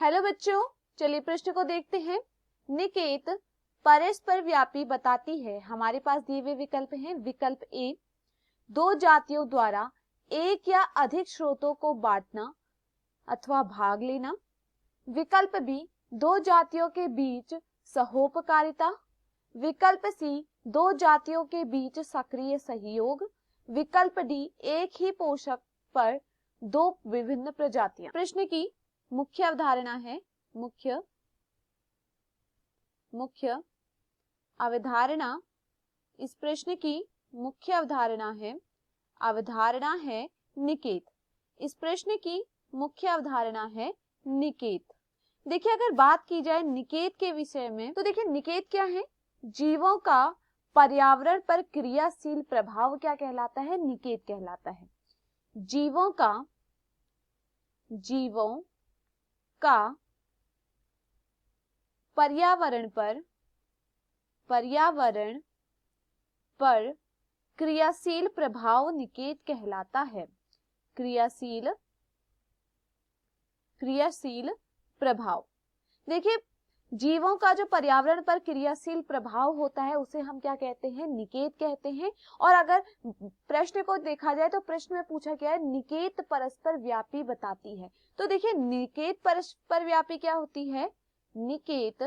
Hello बच्चों, चलिए प्रश्न को देखते हैं। निकेत परस्पर व्यापी बताती है। हमारे पास दिए हुए विकल्प हैं। विकल्प ए, दो जातियों द्वारा एक या अधिक स्रोतों को बांटना अथवा भाग लेना। विकल्प बी, दो जातियों के बीच सहोपकारिता। विकल्प सी, दो जातियों के बीच सक्रिय सहयोग। विकल्प डी, एक ही पोषक पर दो विभिन्न प्रजातियां। प्रश्न की मुख्य अवधारणा है, मुख्य अवधारणा, इस प्रश्न की मुख्य अवधारणा है निकेत। इस प्रश्न की मुख्य अवधारणा है निकेत। देखिए, अगर बात की जाए निकेत के विषय में तो देखिए निकेत क्या है? जीवों का पर्यावरण पर क्रियाशील प्रभाव क्या कहलाता है? निकेत कहलाता है। जीवों का पर्यावरण पर क्रियाशील प्रभाव निकेत कहलाता है। क्रियाशील प्रभाव। देखिए, जीवों का जो पर्यावरण पर क्रियाशील प्रभाव होता है उसे हम क्या कहते हैं? निकेत कहते हैं। और अगर प्रश्न को देखा जाए तो प्रश्न में पूछा गया है निकेत परस्पर व्यापी बताती है। तो देखिए, निकेत परस्पर व्यापी क्या होती है? निकेत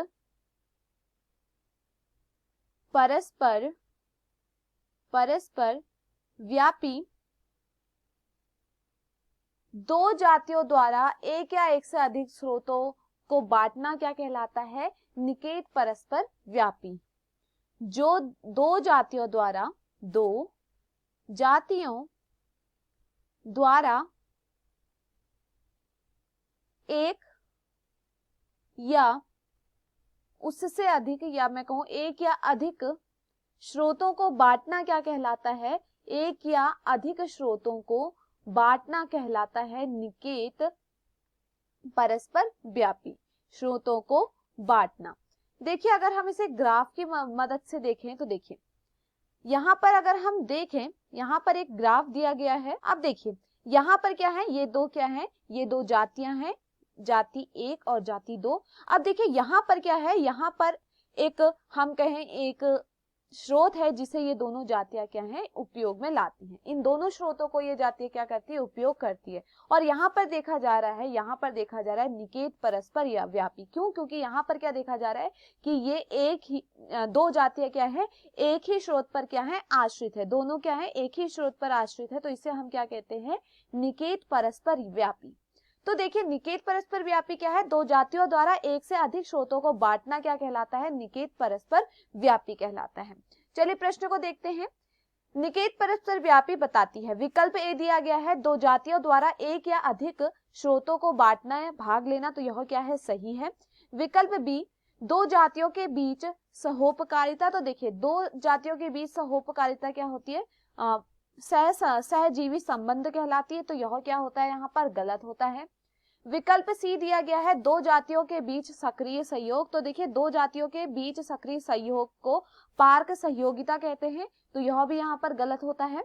परस्पर व्यापी दो जातियों द्वारा एक या एक से अधिक स्रोतों को बांटना क्या कहलाता है? निकेत परस्पर व्यापी। जो दो जातियों द्वारा एक या उससे अधिक, या मैं कहूं एक या अधिक स्रोतों को बांटना क्या कहलाता है? एक या अधिक स्रोतों को बांटना कहलाता है निकेत परस्पर व्यापी। स्रोतों को बांटना। देखिए, अगर हम इसे ग्राफ की मदद से देखें तो देखिए, यहां पर अगर हम देखें, यहां पर एक ग्राफ दिया गया है। अब देखिए, यहां पर क्या है? ये दो क्या है? ये दो जातियां हैं, जाति एक और जाति दो। अब देखिए, यहां पर क्या है? यहां पर एक, हम कहें एक स्रोत है जिसे ये दोनों जातियां क्या हैं? उपयोग में लाती हैं। इन दोनों स्रोतों को ये जातियां क्या करती है? उपयोग करती है। और यहाँ पर देखा जा रहा है निकेत परस्पर या व्यापी। क्यों? क्योंकि यहाँ पर क्या देखा जा रहा है कि ये एक ही दो जातियां क्या है? एक ही स्रोत पर क्या है? आश्रित है। दोनों क्या है? एक ही स्रोत पर आश्रित है। तो इसे हम क्या कहते हैं? निकेत परस्पर व्यापी। तो देखिए, निकेत परस्पर व्यापी क्या है? दो जातियों द्वारा एक से अधिक स्रोतों को बांटना क्या कहलाता है? निकेत परस्पर व्यापी कहलाता है। चलिए प्रश्न को देखते हैं। निकेत परस्पर व्यापी बताती है। विकल्प ए दिया गया है, दो जातियों द्वारा एक या अधिक स्रोतों को बांटना है, भाग लेना, तो यह क्या है? सही है। विकल्प बी, दो जातियों के बीच सहोपकारिता। तो देखिए, दो जातियों के बीच सहोपकारिता क्या होती है? सहजीवी संबंध कहलाती है। तो यह क्या होता है? यहाँ पर गलत होता है। विकल्प सी दिया गया है, दो जातियों के बीच सक्रिय सहयोग। तो देखिए, दो जातियों के बीच सक्रिय सहयोग को पार्क सहयोगिता कहते हैं। तो यह भी यहाँ पर गलत होता है।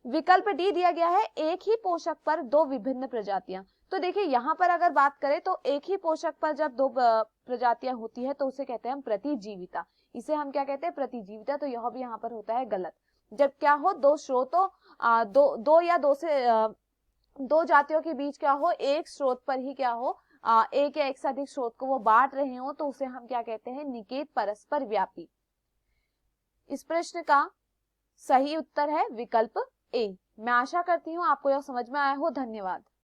विकल्प डी दिया गया है, एक ही पोषक पर दो विभिन्न प्रजातियां। तो देखिए, यहाँ पर अगर बात करें तो एक ही पोषक पर जब दो प्रजातियां होती है तो उसे कहते हैं हम प्रतिजीविता। इसे हम क्या कहते हैं? प्रतिजीविता। तो यह भी यहाँ पर होता है गलत। जब क्या हो? दो स्रोतों दो या दो से दो जातियों के बीच क्या हो? एक स्रोत पर ही क्या हो? एक या एक से अधिक स्रोत को वो बांट रहे हो, तो उसे हम क्या कहते हैं? निकेत परस्पर व्यापी। इस प्रश्न का सही उत्तर है विकल्प ए। मैं आशा करती हूँ आपको यह समझ में आया हो। धन्यवाद।